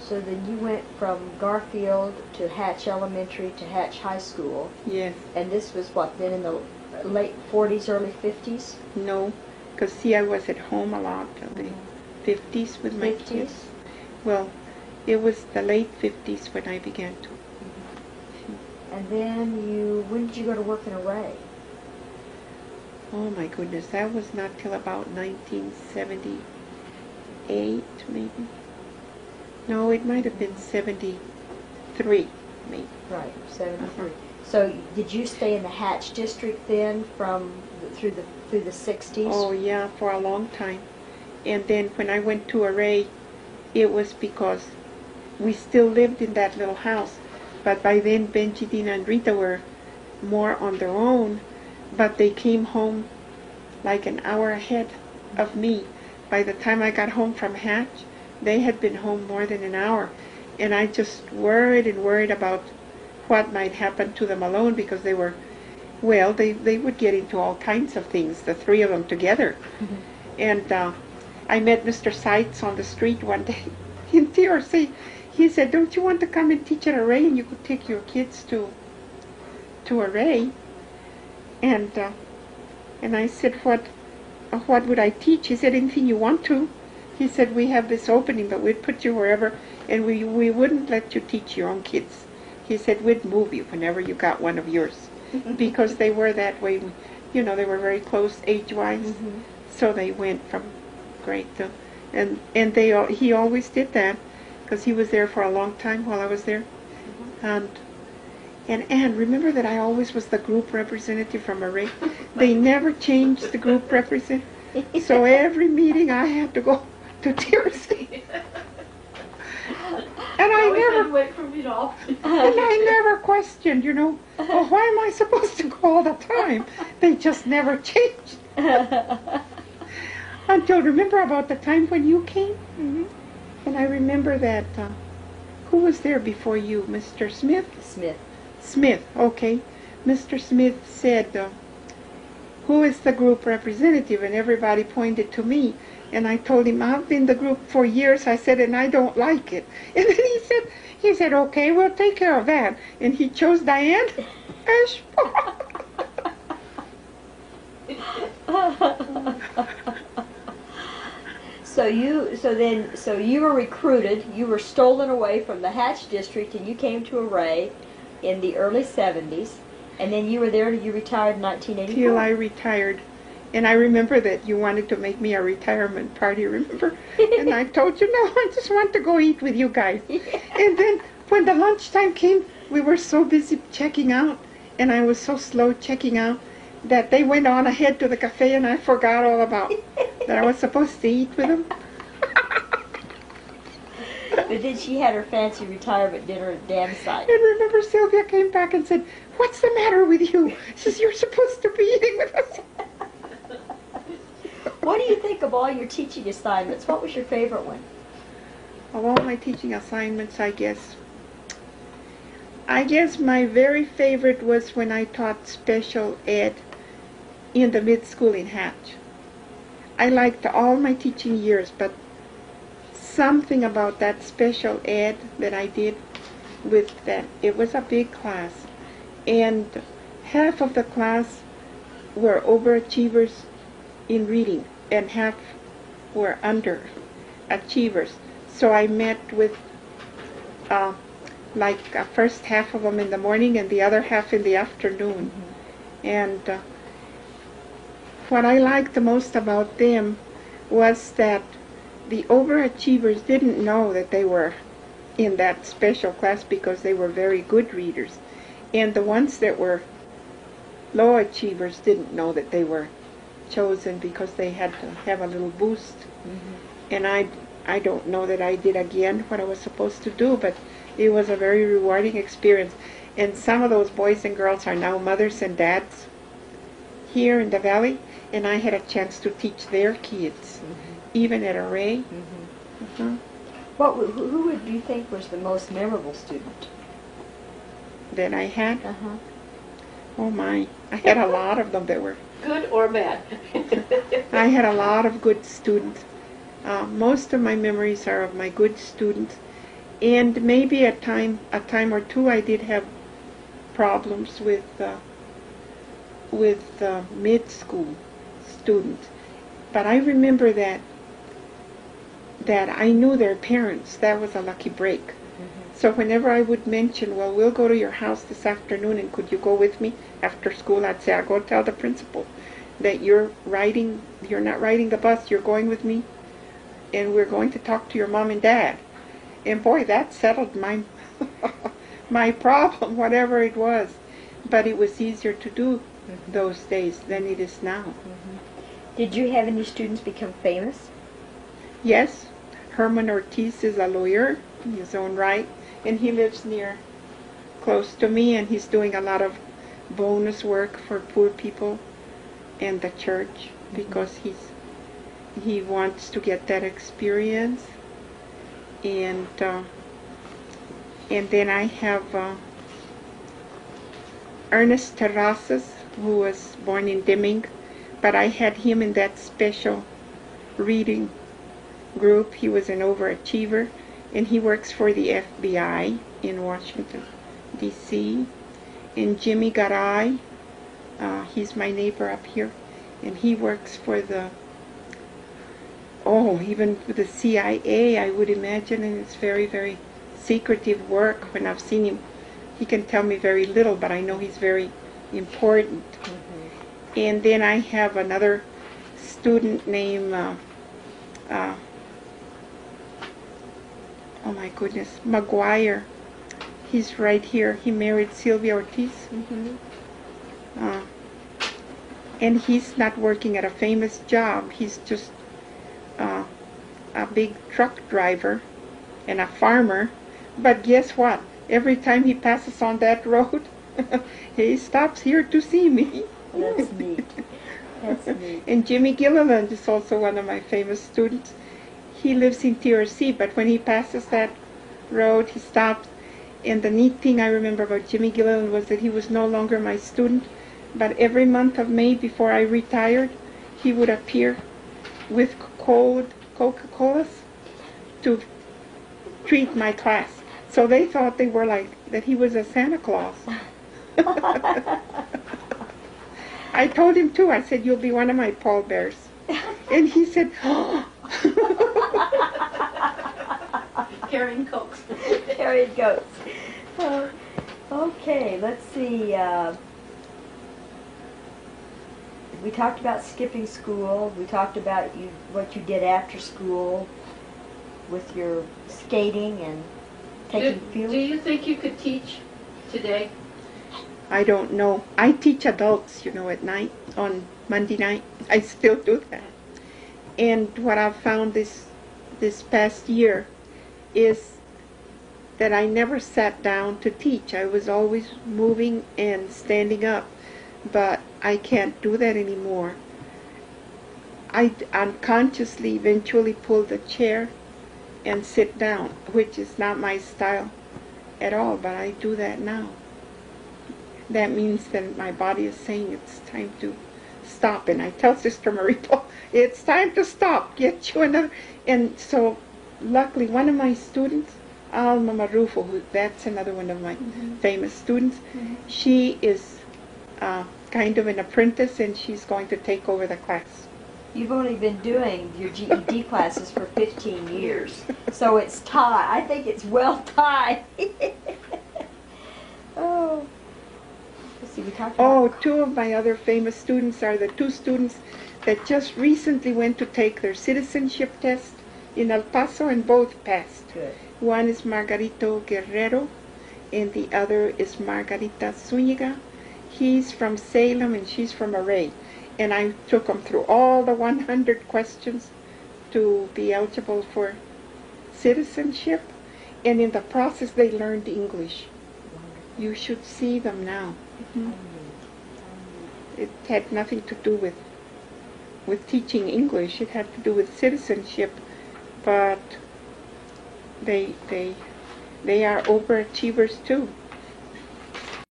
So then you went from Garfield to Hatch Elementary to Hatch High School. Yes. And this was what, then in the late 40s, early 50s? No, because see, I was at home a lot in the 50s with my 50s? kids. Well, it was the late 50s when I began to. And then when did you go to work in Array? Oh my goodness, that was not till about 1978, maybe. No, it might have been 73, maybe. Right, 73. So did you stay in the Hatch district then through the 60s? Oh yeah, for a long time. And then when I went to Array, it was because we still lived in that little house. But by then, Benji, Dina, and Rita were more on their own. But they came home like an hour ahead of me. By the time I got home from Hatch, they had been home more than an hour. And I just worried and worried about what might happen to them alone, because they were, well, they would get into all kinds of things, the three of them together. Mm-hmm. And I met Mr. Seitz on the street one day in TRC. He said, "Don't you want to come and teach at Array, and you could take your kids to Array?" And I said, what would I teach? He said, "Anything you want to." He said, "We have this opening, but we'd put you wherever, and we wouldn't let you teach your own kids." He said, "We'd move you whenever you got one of yours," because they were that way. You know, they were very close age-wise, Mm-hmm. so they went from grade to, and he always did that, because he was there for a long time while I was there. Mm-hmm. And Anne, remember that I always was the group representative from Array? They never changed the group representative, so every meeting I had to go to TRC. And I never wait for me to off. and I never questioned, you know, well, why am I supposed to go all the time? They just never changed. Until, remember about the time when you came? Mm-hmm. And I remember that, who was there before you? Mr. Smith? Smith, okay. Mr. Smith said, "Who is the group representative?" And everybody pointed to me. And I told him, "I've been the group for years," I said, "and I don't like it." And then he said, "Okay, we'll take care of that." And he chose Diane Ashford. So you were recruited, you were stolen away from the Hatch district, and you came to Array in the early 70s, and then you were there till you retired in 1984. Till I retired. And I remember that you wanted to make me a retirement party, remember? And I told you, "No, I just want to go eat with you guys." Yeah. And then when the lunchtime came, we were so busy checking out, and I was so slow checking out, that they went on ahead to the cafe, and I forgot all about that I was supposed to eat with them. But then she had her fancy retirement dinner at Dan's site. And remember, Sylvia came back and said, "What's the matter with you?" She says, "You're supposed to be eating with us." What do you think of all your teaching assignments? What was your favorite one? Of all my teaching assignments, I guess my very favorite was when I taught special ed in the mid-school in Hatch. I liked all my teaching years, but something about that special ed that I did with that, it was a big class, and half of the class were overachievers in reading, and half were underachievers. So I met with like a first half of them in the morning and the other half in the afternoon. Mm-hmm. And what I liked the most about them was that the overachievers didn't know that they were in that special class because they were very good readers. And the ones that were low achievers didn't know that they were chosen because they had to have a little boost. Mm-hmm. And I don't know that I did again what I was supposed to do, but it was a very rewarding experience. And some of those boys and girls are now mothers and dads here in the Valley, and I had a chance to teach their kids, mm-hmm. even at Array. Mm-hmm. Mm-hmm. Who would you think was the most memorable student that I had? Uh-huh. Oh my, I had a lot of them that were good or bad. I had a lot of good students. Most of my memories are of my good students, And maybe a time or two I did have problems with mid-school students. But I remember that I knew their parents. That was a lucky break. So whenever I would mention, well, we'll go to your house this afternoon, and could you go with me after school, I'd say, I'll go tell the principal that you're not riding the bus, you're going with me, and we're going to talk to your mom and dad. And boy, that settled my my problem, whatever it was. But it was easier to do those days than it is now. Did you have any students become famous? Yes, Herman Ortiz is a lawyer in his own right, and he lives close to me, and he's doing a lot of bonus work for poor people and the church because he wants to get that experience. And then I have Ernest Terrazas, who was born in Deming, but I had him in that special reading group. He was an overachiever, and he works for the FBI in Washington, D.C. And Jimmy Garay, he's my neighbor up here, and he works for even for the CIA, I would imagine, and it's very, very secretive work. When I've seen him, he can tell me very little, but I know he's very important. And then I have another student named, oh my goodness, McGuire. He's right here. He married Sylvia Ortiz. And he's not working at a famous job. He's just a big truck driver and a farmer. But guess what? Every time he passes on that road, he stops here to see me. That's neat. That's neat. And Jimmy Gilliland is also one of my famous students. He lives in TRC, but when he passes that road, he stops. And the neat thing I remember about Jimmy Gilliland was that he was no longer my student, but every month of May before I retired, he would appear with cold Coca-Colas to treat my class. So they thought they were that he was a Santa Claus. I told him too, I said, you'll be one of my pallbearers. And he said, oh. Carrying Cokes. Carried goats. Okay, let's see. We talked about skipping school. We talked about what you did after school with your skating and taking field. Do you think you could teach today? I don't know. I teach adults, at night, on Monday night. I still do that. And what I've found this past year is that I never sat down to teach. I was always moving and standing up, but I can't do that anymore. I unconsciously eventually pull the chair and sit down, which is not my style at all, but I do that now. That means that my body is saying it's time to stop, and I tell Sister Marito, it's time to stop, get you another. And so luckily one of my students, Alma Marufo, that's another one of my famous students, she is kind of an apprentice, and she's going to take over the class. You've only been doing your GED classes for 15 years, so it's tied. I think it's well tied. Oh. Let's see, we talked about... two of my other famous students are the two students that just recently went to take their citizenship test in El Paso, and both passed. Good. One is Margarito Guerrero, and the other is Margarita Zuniga. He's from Salem, and she's from Array. And I took them through all the 100 questions to be eligible for citizenship. And in the process, they learned English. You should see them now. It had nothing to do with teaching English. It had to do with citizenship. But they are overachievers too.